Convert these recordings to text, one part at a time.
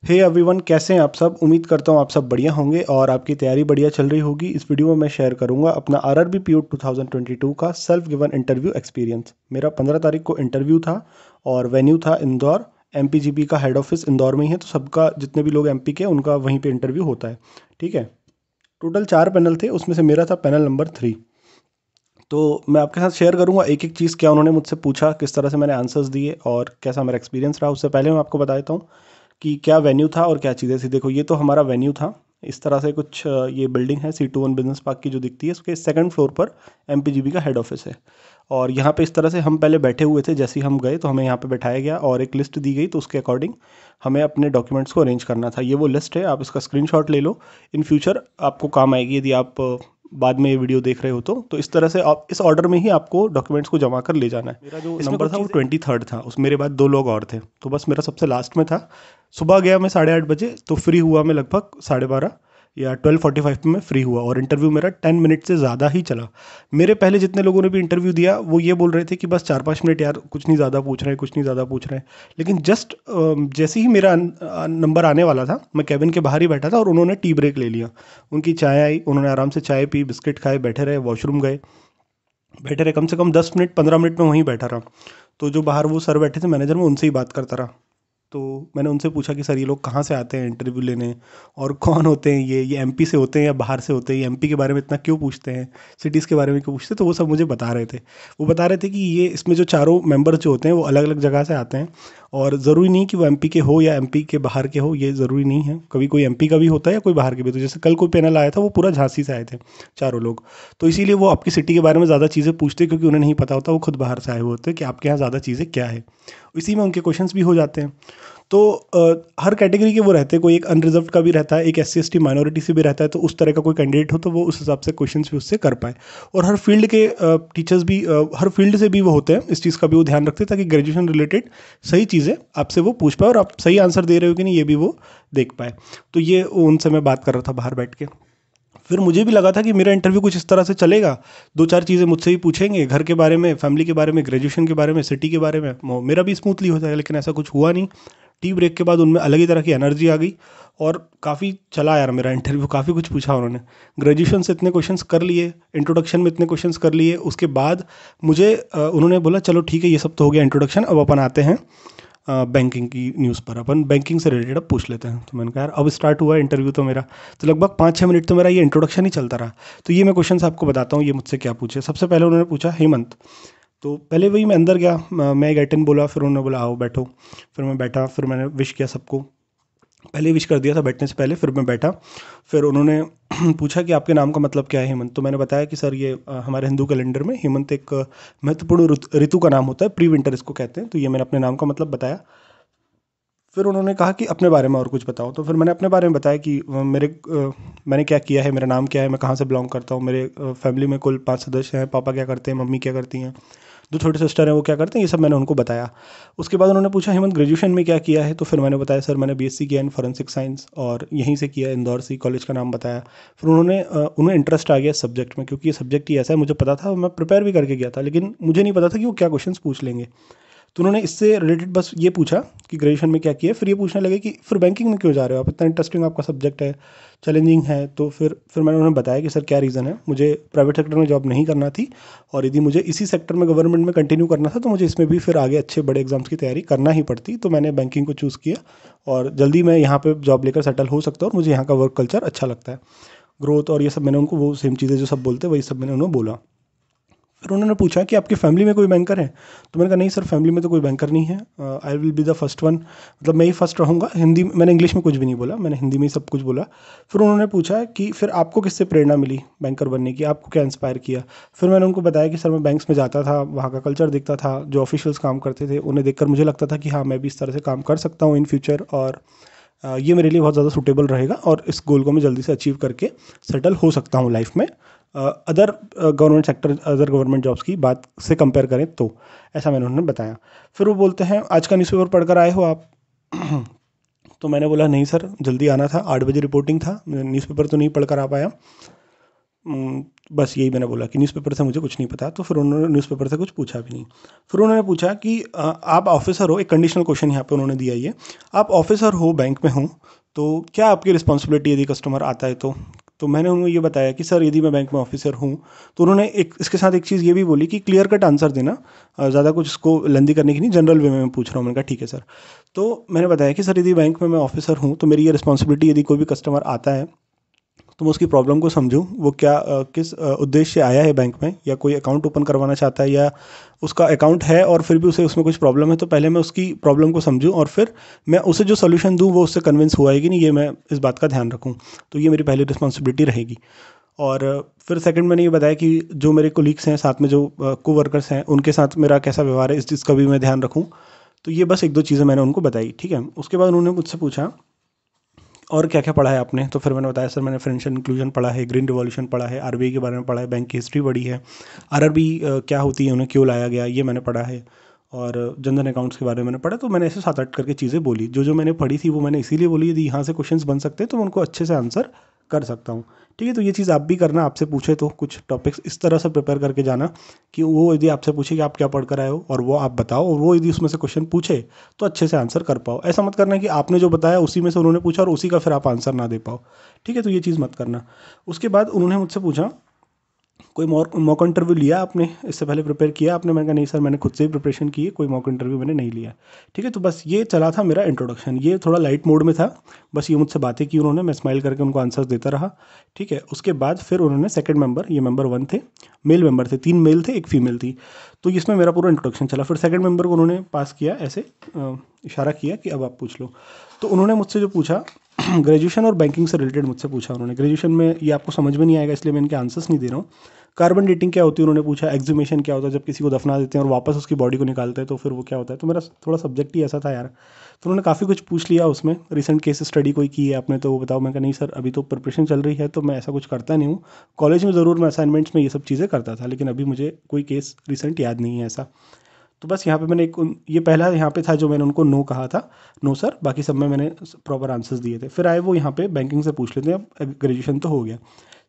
Hey everyone, कैसे हैं आप सब। उम्मीद करता हूँ आप सब बढ़िया होंगे और आपकी तैयारी बढ़िया चल रही होगी। इस वीडियो में मैं शेयर करूंगा अपना आरआरबी पीओ 2022 का सेल्फ गिवन इंटरव्यू एक्सपीरियंस। मेरा 15 तारीख को इंटरव्यू था और वेन्यू था इंदौर। एमपीजीबी का हेड ऑफिस इंदौर में ही है, तो सबका जितने भी लोग एमपी के उनका वहीं पे इंटरव्यू होता है। ठीक है। टोटल 4 पैनल थे, उसमें से मेरा था पैनल नंबर 3। तो मैं आपके साथ शेयर करूंगा एक एक चीज़, क्या उन्होंने मुझसे पूछा, किस तरह से मैंने आंसर्स दिए और कैसा मेरा एक्सपीरियंस रहा। उससे पहले मैं आपको बता देता हूँ कि क्या वेन्यू था और क्या चीज़ें थी। देखो, ये तो हमारा वेन्यू था। इस तरह से कुछ ये बिल्डिंग है C21 बिजनेस पार्क की जो दिखती है, उसके सेकंड फ्लोर पर एमपीजीबी का हेड ऑफिस है। और यहाँ पे इस तरह से हम पहले बैठे हुए थे। जैसे ही हम गए तो हमें यहाँ पे बैठाया गया और एक लिस्ट दी गई, तो उसके अकॉर्डिंग हमें अपने डॉक्यूमेंट्स को अरेंज करना था। ये वो लिस्ट है, आप इसका स्क्रीनशॉट ले लो। इन फ्यूचर आपको काम आएगी यदि आप बाद में ये वीडियो देख रहे हो तो इस तरह से आप इस ऑर्डर में ही आपको डॉक्यूमेंट्स को जमा कर ले जाना है। मेरा जो नंबर था वो 23rd था, उस मेरे बाद 2 लोग और थे, तो बस मेरा सबसे लास्ट में था। सुबह गया मैं 8:30 बजे, तो फ्री हुआ मैं लगभग 12:30 या 12:45 पे मैं फ्री हुआ और इंटरव्यू मेरा 10 मिनट से ज़्यादा ही चला। मेरे पहले जितने लोगों ने भी इंटरव्यू दिया वो ये बोल रहे थे कि बस 4-5 मिनट यार, कुछ नहीं ज़्यादा पूछ रहे हैं, कुछ नहीं ज़्यादा पूछ रहे हैं। लेकिन जस्ट जैसे ही मेरा नंबर आने वाला था, मैं कैबिन के बाहर ही बैठा था और उन्होंने टी ब्रेक ले लिया। उनकी चाय आई, उन्होंने आराम से चाय पी, बिस्किट खाए, बैठे रहे, वॉशरूम गए, बैठे रहे। कम से कम 10 मिनट 15 मिनट में वहीं बैठा रहा। तो जो बाहर वो सर बैठे थे मैनेजर में, उनसे ही बात करता रहा। तो मैंने उनसे पूछा कि सर, ये लोग कहाँ से आते हैं इंटरव्यू लेने और कौन होते हैं, ये एमपी से होते हैं या बाहर से होते हैं, ये एमपी के बारे में इतना क्यों पूछते हैं, सिटीज़ के बारे में क्यों पूछते हैं। तो वो सब मुझे बता रहे थे। वो बता रहे थे कि ये इसमें जो चारों मेंबर जो होते हैं वो अलग अलग जगह से आते हैं और ज़रूरी नहीं कि वो एमपी के हो या एमपी के बाहर के हो, ये ज़रूरी नहीं है। कभी कोई एमपी का भी होता है या कोई बाहर के भी। तो जैसे कल कोई पैनल आया था, वो पूरा झांसी से आए थे चारों लोग। तो इसीलिए वो आपकी सिटी के बारे में ज़्यादा चीज़ें पूछते हैं, क्योंकि उन्हें नहीं पता होता, वो खुद बाहर से आए हुए होते हैं, कि आपके यहाँ ज़्यादा चीज़ें क्या है। इसी में उनके क्वेश्चंस भी हो जाते हैं। तो हर कैटेगरी के वो रहते हैं, कोई एक अनरिजर्व का भी रहता है, एक SC ST माइनॉरिटी से भी रहता है। तो उस तरह का कोई कैंडिडेट हो तो वो उस हिसाब से क्वेश्चंस भी उससे कर पाए। और हर फील्ड के टीचर्स भी हर फील्ड से भी वो होते हैं, इस चीज़ का भी वो ध्यान रखते हैं, ताकि ग्रेजुएशन रिलेटेड सही चीज़ें आपसे वो पूछ पाए और आप सही आंसर दे रहे हो कि नहीं, ये भी वो देख पाए। तो ये उनसे मैं बात कर रहा था बाहर बैठ के। फिर मुझे भी लगा था कि मेरा इंटरव्यू कुछ इस तरह से चलेगा, 2-4 चीज़ें मुझसे ही पूछेंगे, घर के बारे में, फैमिली के बारे में, ग्रेजुएशन के बारे में, सिटी के बारे में, मेरा भी स्मूथली हो जाएगा। लेकिन ऐसा कुछ हुआ नहीं। टी ब्रेक के बाद उनमें अलग ही तरह की एनर्जी आ गई और काफ़ी चला यार मेरा इंटरव्यू। काफ़ी कुछ पूछा उन्होंने। ग्रेजुएशन से इतने क्वेश्चंस कर लिए, इंट्रोडक्शन में इतने क्वेश्चंस कर लिए, उसके बाद मुझे उन्होंने बोला चलो ठीक है, ये सब तो हो गया इंट्रोडक्शन, अब अपन आते हैं बैंकिंग की न्यूज़ पर। अपन बैंकिंग से रिलेटेड अब पूछ लेते हैं। तो मैंने कहा यार, अब स्टार्ट हुआ इंटरव्यू तो मेरा। तो लगभग 5-6 मिनट तो मेरा ये इंट्रोडक्शन ही चलता रहा। तो ये मैं क्वेश्चंस आपको बताता हूँ, ये मुझसे क्या पूछे। सबसे पहले उन्होंने पूछा हेमंत। तो पहले वही मैं अंदर गया, मैं एक एटेन बोला, फिर उन्होंने बोला आओ बैठो। फिर मैं बैठा, फिर मैंने विश किया सबको। पहले विश कर दिया था बैठने से पहले। फिर मैं बैठा, फिर उन्होंने पूछा कि आपके नाम का मतलब क्या है हेमंत। तो मैंने बताया कि सर ये हमारे हिंदू कैलेंडर में हेमंत एक महत्वपूर्ण ऋतु का नाम होता है, प्री विंटर इसको कहते हैं। तो ये मैंने अपने नाम का मतलब बताया। फिर उन्होंने कहा कि अपने बारे में और कुछ बताओ। तो फिर मैंने अपने बारे में बताया कि मैंने क्या किया है, मेरा नाम क्या है, मैं कहाँ से बिलोंग करता हूँ, मेरे फैमिली में कुल 5 सदस्य हैं, पापा क्या करते हैं, मम्मी क्या करती हैं, 2 छोटे सिस्टर हैं वो क्या करते हैं, ये सब मैंने उनको बताया। उसके बाद उन्होंने पूछा हेमंत ग्रेजुएशन में क्या किया है। तो फिर मैंने बताया सर, मैंने BSc किया इन फॉरेंसिक साइंस और यहीं से किया, इंदौर से, कॉलेज का नाम बताया। फिर उन्हें इंटरेस्ट आ गया इस सब्जेक्ट में, क्योंकि ये सब्जेक्ट ही ऐसा है, मुझे पता था, मैं प्रिपेयर भी करके गया था, लेकिन मुझे नहीं पता था कि वो क्या क्वेश्चंस पूछ लेंगे। तो उन्होंने इससे रिलेटेड बस ये पूछा कि ग्रेजुएशन में क्या किया। फिर ये पूछने लगे कि फिर बैंकिंग में क्यों जा रहे हो आप, इतना इंटरेस्टिंग आपका सब्जेक्ट है, चैलेंजिंग है। तो फिर मैंने उन्हें बताया कि सर क्या रीज़न है, मुझे प्राइवेट सेक्टर में जॉब नहीं करना थी और यदि मुझे इसी सेक्टर में गवर्नमेंट में कंटिन्यू करना था तो मुझे इसमें भी फिर आगे अच्छे बड़े एग्जाम्स की तैयारी करना ही पड़ती। तो मैंने बैंकिंग को चूज़ किया और जल्दी मैं यहाँ पर जॉब लेकर सेटल हो सकता हूँ और मुझे यहाँ का वर्क कल्चर अच्छा लगता है, ग्रोथ और ये सब। मैंने उनको वो सेम चीज़ें जो सब बोलते हैं वही सब मैंने उन्हें बोला। फिर उन्होंने पूछा कि आपकी फैमिली में कोई बैंकर है। तो मैंने कहा नहीं सर, फैमिली में तो कोई बैंकर नहीं है, I will be the first one, मतलब मैं ही फर्स्ट रहूँगा। हिंदी मैंने इंग्लिश में कुछ भी नहीं बोला, मैंने हिंदी में ही सब कुछ बोला। फिर उन्होंने पूछा कि फिर आपको किससे प्रेरणा मिली बैंकर बनने की, आपको क्या इंस्पायर किया। फिर मैंने उनको बताया कि सर मैं बैंक्स में जाता था, वहाँ का कल्चर देखता था, जो ऑफिशियल्स काम करते थे उन्हें देखकर मुझे लगता था कि हाँ, मैं भी इस तरह से काम कर सकता हूँ इन फ्यूचर और ये मेरे लिए बहुत ज़्यादा सूटेबल रहेगा और इस गोल को मैं जल्दी से अचीव करके सेटल हो सकता हूँ लाइफ में, other government sector, other government jobs की बात से कंपेयर करें तो। ऐसा मैंने उन्हें बताया। फिर वो बोलते हैं आज का न्यूज़पेपर पढ़कर आए हो आप। तो मैंने बोला नहीं सर, जल्दी आना था, 8 बजे रिपोर्टिंग था, न्यूज़पेपर तो नहीं पढ़कर आ पाया। बस यही मैंने बोला कि न्यूज़पेपर से मुझे कुछ नहीं पता। तो फिर उन्होंने न्यूज़पेपर से कुछ पूछा भी नहीं। फिर उन्होंने पूछा कि आप ऑफिसर हो, एक कंडीशनल क्वेश्चन यहाँ पे उन्होंने दिया, ये आप ऑफिसर हो, बैंक में हो, तो क्या आपकी रिस्पॉन्सिबिलिटी यदि कस्टमर आता है तो मैंने उन्हें ये बताया कि सर यदि मैं बैंक में ऑफिसर हूँ। तो उन्होंने एक इसके साथ एक चीज़ ये भी बोली कि क्लियर कट आंसर देना, ज़्यादा कुछ इसको लेंदी करने की नहीं, जनरल वे में मैं पूछ रहा हूँ। मैंने कहा ठीक है सर। तो मैंने बताया कि सर यदि बैंक में मैं ऑफिसर हूँ तो मेरी ये रिस्पॉन्सिबिलिटी, यदि कोई भी कस्टमर आता है तो मैं उसकी प्रॉब्लम को समझूं, वो क्या किस उद्देश्य से आया है बैंक में, या कोई अकाउंट ओपन करवाना चाहता है, या उसका अकाउंट है और फिर भी उसे उसमें कुछ प्रॉब्लम है, तो पहले मैं उसकी प्रॉब्लम को समझूं और फिर मैं उसे जो सोल्यूशन दूं वो उससे कन्विंस हुआ है कि नहीं, ये मैं इस बात का ध्यान रखूं। तो ये मेरी पहली रिस्पॉन्सिबिलिटी रहेगी। और फिर सेकंड मैंने ये बताया कि जो मेरे कोलीग्स हैं, साथ में जो को वर्कर्स हैं, उनके साथ मेरा कैसा व्यवहार है, इस चीज़ का भी मैं ध्यान रखूँ। तो ये बस एक दो चीज़ें मैंने उनको बताई, ठीक है। उसके बाद उन्होंने मुझसे पूछा और क्या क्या पढ़ा है आपने। तो फिर मैंने बताया सर मैंने फाइनेंशियल इंक्लूजन पढ़ा है, ग्रीन रिवॉल्यूशन पढ़ा है, आरबीआई के बारे में पढ़ा है, बैंक की हिस्ट्री पढ़ी है, आरआरबी क्या होती है, उन्हें क्यों लाया गया, ये मैंने पढ़ा है, और जनधन अकाउंट्स के बारे में मैंने पढ़ा। तो मैंने ऐसे 7-8 करके चीज़ें बोली। जो जो मैंने पढ़ी थी वो मैंने इसीलिए बोली, यदि यहाँ से क्वेश्चंस बन सकते हैं तो मैं उनको अच्छे से आंसर कर सकता हूँ। ठीक है, तो ये चीज़ आप भी करना, आपसे पूछे तो कुछ टॉपिक्स इस तरह से प्रिपेयर करके जाना कि वो यदि आपसे पूछे कि आप क्या पढ़ कर आए हो और वो आप बताओ, और वो यदि उसमें से क्वेश्चन पूछे तो अच्छे से आंसर कर पाओ। ऐसा मत करना कि आपने जो बताया उसी में से उन्होंने पूछा और उसी का फिर आप आंसर ना दे पाओ। ठीक है, तो ये चीज़ मत करना। उसके बाद उन्होंने मुझसे पूछा कोई मॉक इंटरव्यू लिया आपने, इससे पहले प्रिपेयर किया आपने। मैंने कहा नहीं सर, मैंने खुद से ही प्रिपरेशन की है, कोई मॉक इंटरव्यू मैंने नहीं लिया। ठीक है, तो बस ये चला था मेरा इंट्रोडक्शन, ये थोड़ा लाइट मोड में था। बस ये मुझसे बातें की उन्होंने, मैं स्माइल करके उनको आंसर्स देता रहा। ठीक है, उसके बाद फिर उन्होंने सेकंड मेंबर, ये मेंबर 1 थे, मेल मेंबर थे, 3 मेल थे, एक फीमेल थी। तो इसमें मेरा पूरा इंट्रोडक्शन चला। फिर सेकंड मेंबर को उन्होंने पास किया, ऐसे इशारा किया कि अब आप पूछ लो। तो उन्होंने मुझसे जो पूछा ग्रेजुएशन और बैंकिंग से रिलेटेड मुझसे पूछा उन्होंने। ग्रेजुएशन में ये आपको समझ में नहीं आएगा, इसलिए मैं इनके आंसर्स नहीं दे रहा हूँ। कार्बन डेटिंग क्या होती है उन्होंने पूछा। एक्सहूमेशन क्या होता है, जब किसी को दफना देते हैं और वापस उसकी बॉडी को निकालते हैं तो फिर वो क्या होता है। तो मेरा थोड़ा सब्जेक्ट ही ऐसा था यार। तो उन्होंने काफ़ी कुछ पूछ लिया उसमें। रिसेंट केस स्टडी कोई की है आपने तो वो बताओ। मैं कहा नहीं सर, अभी तो प्रिपरेशन चल रही है तो मैं ऐसा कुछ करता नहीं हूँ। कॉलेज में ज़रूर मैं असाइनमेंट्स में ये सब चीज़ें करता था, लेकिन अभी मुझे कोई केस रिसेंट याद नहीं है ऐसा। तो बस यहाँ पे मैंने ये पहला यहाँ पे था जो मैंने उनको नो कहा था, नो सर। बाकी सब में मैंने प्रॉपर आंसर्स दिए थे। फिर आए वो यहाँ पे बैंकिंग से पूछ लेते हैं। अब ग्रेजुएशन तो हो गया,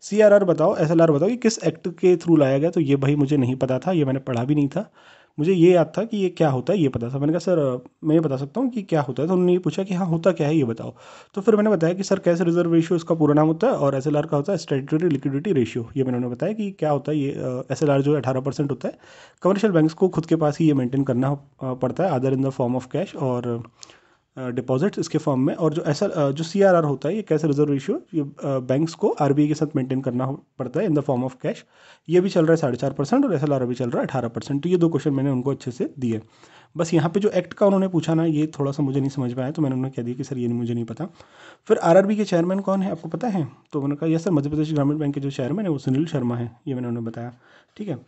सीआरआर बताओ, एसएलआर बताओ कि किस एक्ट के थ्रू लाया गया। तो ये भाई मुझे नहीं पता था, ये मैंने पढ़ा भी नहीं था। मुझे ये याद था कि ये क्या होता है, ये पता था। मैंने कहा सर मैं ये बता सकता हूँ कि क्या होता है। तो उन्होंने ये पूछा कि हाँ होता क्या है ये बताओ। तो फिर मैंने बताया कि सर कैश रिजर्व रेशियो इसका पूरा नाम होता है, और एसएलआर का होता है स्टैट्यूटरी लिक्विडिटी रेशियो। ये मैंने उन्हें बताया कि क्या होता है। ये एसएलआर जो है 18% होता है। कमर्शियल बैंक्स को खुद के पास ही ये मेंटेन करना पड़ता है, other in the form of cash और डिपॉजिट्स इसके फॉर्म में। और जो ऐसा जो सीआरआर होता है, ये कैश रिजर्व रेशियो, ये बैंक्स को आरबीआई के साथ मेंटेन करना पड़ता है in the form of cash. ये भी चल रहा है 4.5%, और एसएलआर भी चल रहा है 18%। तो ये दो क्वेश्चन मैंने उनको अच्छे से दिए। बस यहाँ पे जो एक्ट का उन्होंने पूछा ना, ये थोड़ा सा मुझे नहीं समझ में आया, तो मैंने उन्हें कह दिया कि सर ये मुझे नहीं पता। फिर आरआरबी के चेयरमैन कौन है आपको पता है। तो उन्होंने कहा यस सर, मध्य प्रदेश ग्रामीण बैंक के जो चेयरमैन है वो सुनील शर्मा है। ये मैंने उन्हें बताया। ठीक है,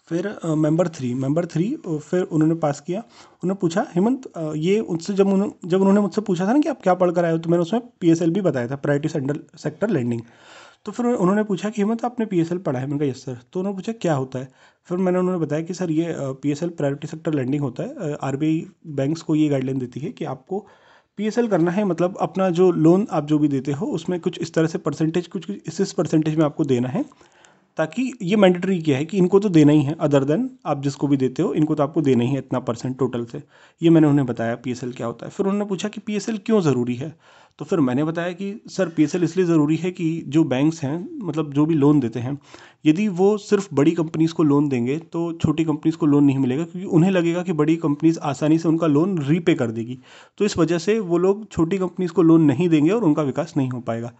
फिर मेंबर 3 फिर उन्होंने पास किया। उन्होंने पूछा हेमंत, ये उनसे जब उन्होंने मुझसे पूछा था ना कि आप क्या पढ़ कर आए हो, तो मैंने उसमें पीएसएल भी बताया था, प्रायोरिटी सेक्टर लेंडिंग। तो फिर उन्होंने पूछा कि हेमंत आपने पीएसएल पढ़ा है। मैंने कहा यस सर। तो उन्होंने पूछा क्या होता है। फिर मैंने उन्होंने बताया कि सर ये पीएसएल प्रायोरिटी सेक्टर लेंडिंग होता है। आरबीआई बैंक्स को ये गाइडलाइन देती है कि आपको पीएसएल करना है, मतलब अपना जो लोन आप जो भी देते हो उसमें कुछ इस तरह से परसेंटेज, कुछ इस परसेंटेज में आपको देना है, ताकि ये मैंडेटरी क्या है कि इनको तो देना ही है, अदर देन आप जिसको भी देते हो इनको तो आपको देना ही है इतना परसेंट टोटल से। ये मैंने उन्हें बताया पीएसएल क्या होता है। फिर उन्होंने पूछा कि पीएसएल क्यों ज़रूरी है। तो फिर मैंने बताया कि सर पीएसएल इसलिए ज़रूरी है कि जो बैंक्स हैं, मतलब जो भी लोन देते हैं, यदि वो सिर्फ बड़ी कंपनीज़ को लोन देंगे तो छोटी कंपनीज़ को लोन नहीं मिलेगा, क्योंकि उन्हें लगेगा कि बड़ी कंपनीज़ आसानी से उनका लोन रीपे कर देगी। तो इस वजह से वो लोग छोटी कंपनीज़ को लोन नहीं देंगे और उनका विकास नहीं हो पाएगा।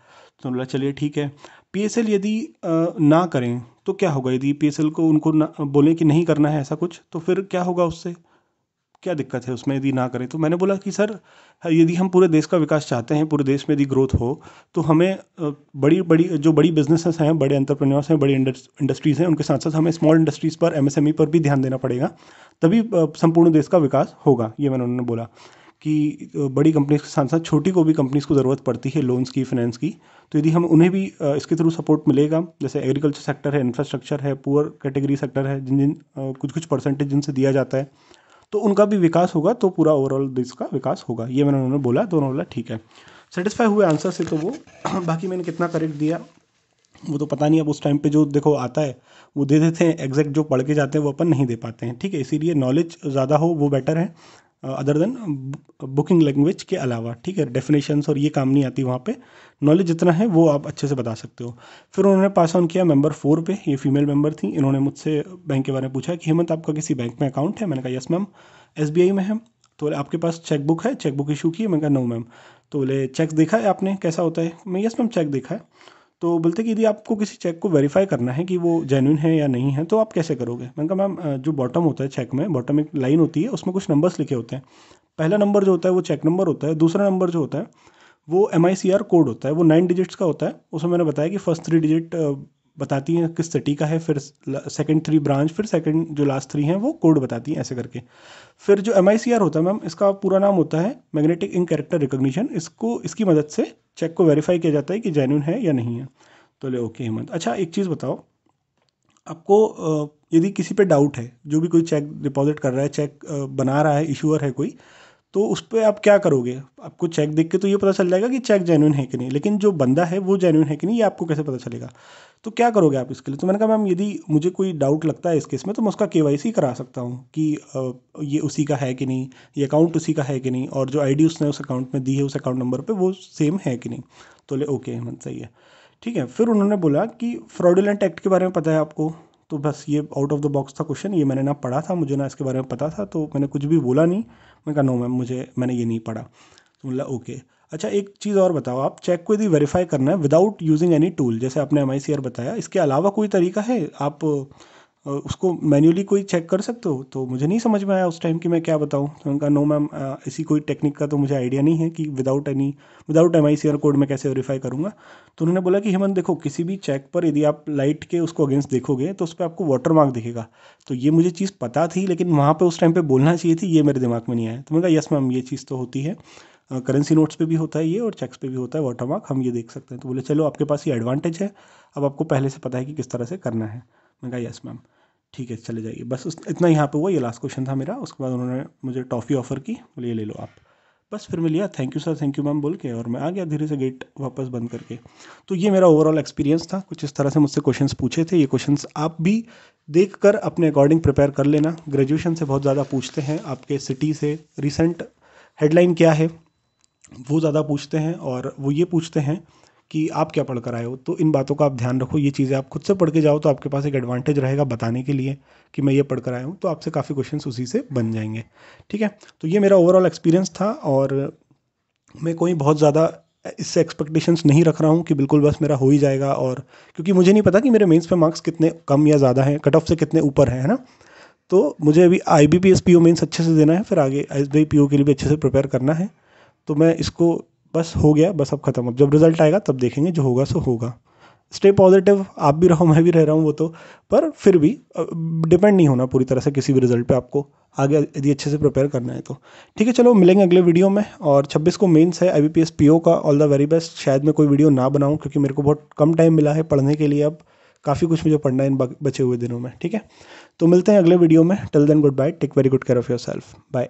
तो बोला चलिए ठीक है। पीएसएल यदि ना करें तो क्या होगा। यदि पीएसएल को उनको ना बोलें कि नहीं करना है ऐसा कुछ, तो फिर क्या होगा, उससे क्या दिक्कत है उसमें यदि ना करें। तो मैंने बोला कि सर यदि हम पूरे देश का विकास चाहते हैं, पूरे देश में यदि ग्रोथ हो, तो हमें बड़ी बड़ी जो बड़ी बिजनेसेस हैं, बड़े एंटरप्रेन्योर्स हैं, बड़ी इंडस्ट्रीज़ हैं, उनके साथ साथ हमें स्मॉल इंडस्ट्रीज़ पर, एमएसएमई पर भी ध्यान देना पड़ेगा, तभी संपूर्ण देश का विकास होगा। ये मैंने उन्होंने बोला कि बड़ी कंपनीज के साथ साथ छोटी को भी कंपनीज को ज़रूरत पड़ती है लोन्स की, फाइनेंस की। तो यदि हम उन्हें भी इसके थ्रू सपोर्ट मिलेगा, जैसे एग्रीकल्चर सेक्टर है, इंफ्रास्ट्रक्चर है, पुअर कैटेगरी सेक्टर है, जिन जिन कुछ कुछ परसेंटेज जिनसे दिया जाता है, तो उनका भी विकास होगा, तो पूरा ओवरऑल देश का विकास होगा। ये मैंने उन्होंने बोला। तो उन्होंने बोला ठीक है। सेटिस्फाई हुए आंसर से तो वो बाकी मैंने कितना करेक्ट दिया वो तो पता नहीं, अब उस टाइम पे जो देखो आता है वो दे देते हैं, एग्जैक्ट जो पढ़ के जाते हैं वो अपन नहीं दे पाते हैं, ठीक है। इसीलिए नॉलेज ज़्यादा हो वो बेटर है, अदर देन बुकिंग लैंग्वेज के अलावा, ठीक है। डेफिनेशंस और ये काम नहीं आती वहाँ पे, नॉलेज जितना है वो आप अच्छे से बता सकते हो। फिर उन्होंने पास ऑन किया मेंबर 4 पे, ये फीमेल मेंबर थी। इन्होंने मुझसे बैंक के बारे में पूछा कि हेमंत आपका किसी बैंक में अकाउंट है? मैंने कहा यस मैम। एसबीआई में है? तो बोले आपके पास चेक बुक है, चेक बुक इशू की है? मैंने कहा नो मैम। तो बोले चेक देखा है आपने कैसा होता है? मैं यस मैम चेक देखा है। तो बोलते कि यदि आपको किसी चेक को वेरीफाई करना है कि वो जेन्युइन है या नहीं है तो आप कैसे करोगे? मैंने कहा मैम जो बॉटम होता है चेक में, बॉटम एक लाइन होती है, उसमें कुछ नंबर्स लिखे होते हैं। पहला नंबर जो होता है वो चेक नंबर होता है, दूसरा नंबर जो होता है वो MICR कोड होता है, वो 9 डिजिट्स का होता है। उसमें मैंने बताया कि फर्स्ट 3 डिजिट बताती हैं किस सिटी का है, फिर सेकंड 3 ब्रांच, फिर सेकंड जो लास्ट 3 हैं वो कोड बताती हैं, ऐसे करके। फिर जो MICR होता है मैम, इसका पूरा नाम होता है मैग्नेटिक इंक कैरेक्टर रिकॉग्निशन। इसकी मदद से चेक को वेरीफाई किया जाता है कि जेन्युइन है या नहीं है। तो ले ओके हेमंत, अच्छा एक चीज़ बताओ, आपको यदि किसी पे डाउट है, जो भी कोई चेक डिपॉजिट कर रहा है, चेक बना रहा है, इशूअर है कोई, तो उस पर आप क्या करोगे? आपको चेक देख के तो ये पता चल जाएगा कि चेक जेन्युइन है कि नहीं, लेकिन जो बंदा है वो जेन्युइन है कि नहीं ये आपको कैसे पता चलेगा? तो क्या करोगे आप इसके लिए? तो मैंने कहा मैम यदि मुझे कोई डाउट लगता है इस केस में तो मैं उसका KYC करा सकता हूँ कि ये उसी का है कि नहीं, ये अकाउंट उसी का है कि नहीं, और जो ID उसने उस अकाउंट में दी है उस अकाउंट नंबर पर वो सेम है कि नहीं। तो ले ओके हेमंत सही है, ठीक है। फिर उन्होंने बोला कि फ्रॉडुलेंट एक्ट के बारे में पता है आपको? तो बस ये आउट ऑफ द बॉक्स था क्वेश्चन, ये मैंने ना पढ़ा था, मुझे ना इसके बारे में पता था, तो मैंने कुछ भी बोला नहीं। मैंने कहा नो मैम मैंने ये नहीं पढ़ा। तो बोला ओके। अच्छा एक चीज़ और बताओ, आप चेक को यदि वेरीफाई करना है विदाउट यूजिंग एनी टूल, जैसे आपने MICR बताया, इसके अलावा कोई तरीका है आप उसको मैन्युअली कोई चेक कर सकते हो? तो मुझे नहीं समझ में आया उस टाइम कि मैं क्या बताऊं। तो उनका नो मैम ऐसी कोई टेक्निक का तो मुझे आइडिया नहीं है कि विदाउट MICR कोड में कैसे वेरीफाई करूंगा। तो उन्होंने बोला कि हेमंत देखो, किसी भी चेक पर यदि आप लाइट के उसको अगेंस्ट देखोगे तो उस पर आपको वाटर मार्क दिखेगा। तो ये मुझे चीज़ पता थी, लेकिन वहाँ पे उस टाइम पे बोलना चाहिए थी, ये मेरे दिमाग में नहीं आया। तो मैंने कहा यस मैम ये चीज़ तो होती है, करेंसी नोट्स पे भी होता है ये, और चेक्स पे भी होता है वाटर मार्क, हम ये देख सकते हैं। तो बोले चलो आपके पास ये एडवांटेज है, अब आपको पहले से पता है कि किस तरह से करना है। मैंने कहा यस मैम ठीक है चले जाइए। बस इतना यहाँ पे हुआ, ये लास्ट क्वेश्चन था मेरा। उसके बाद उन्होंने मुझे टॉफ़ी ऑफ़र की, बोले ये ले लो आप। बस फिर मैं लिया, thank you sir, thank you ma'am बोल के, और मैं आ गया धीरे से गेट वापस बंद करके। तो ये मेरा ओवरऑल एक्सपीरियंस था, कुछ इस तरह से मुझसे क्वेश्चंस पूछे थे। ये क्वेश्चंस आप भी देख कर अपने अकॉर्डिंग प्रिपेयर कर लेना। ग्रेजुएशन से बहुत ज़्यादा पूछते हैं, आपके सिटी से रिसेंट हेडलाइन क्या है वो ज़्यादा पूछते हैं, और वो ये पूछते हैं कि आप क्या पढ़ कर आए हो। तो इन बातों का आप ध्यान रखो, ये चीज़ें आप खुद से पढ़ के जाओ तो आपके पास एक एडवांटेज रहेगा बताने के लिए कि मैं ये पढ़ कर आया हूँ, तो आपसे काफ़ी क्वेश्चंस उसी से बन जाएंगे, ठीक है। तो ये मेरा ओवरऑल एक्सपीरियंस था, और मैं कोई बहुत ज़्यादा इससे एक्सपेक्टेशंस नहीं रख रहा हूँ कि बिल्कुल बस मेरा हो ही जाएगा, और क्योंकि मुझे नहीं पता कि मेरे मेंस पे मार्क्स कितने कम या ज़्यादा हैं, कट ऑफ से कितने ऊपर है ना। तो मुझे अभी IBPS PO मेंस अच्छे से देना है, फिर आगे SBI PO के लिए भी अच्छे से प्रिपेयर करना है। तो मैं इसको बस हो गया, बस अब ख़त्म, अब जब रिजल्ट आएगा तब देखेंगे, जो होगा सो होगा। स्टे पॉजिटिव, आप भी रहो मैं भी रह रहा हूँ वो तो, पर फिर भी डिपेंड नहीं होना पूरी तरह से किसी भी रिजल्ट पे, आपको आगे यदि अच्छे से प्रिपेयर करना है तो। ठीक है चलो मिलेंगे अगले वीडियो में। और 26 को मेंस है IBPS PO का, ऑल द वेरी बेस्ट। शायद मैं कोई वीडियो ना बनाऊँ क्योंकि मेरे को बहुत कम टाइम मिला है पढ़ने के लिए, अब काफ़ी कुछ मुझे पढ़ना है इन बचे हुए दिनों में, ठीक है। तो मिलते हैं अगले वीडियो में, till then goodbye, take very good care of yourself, bye.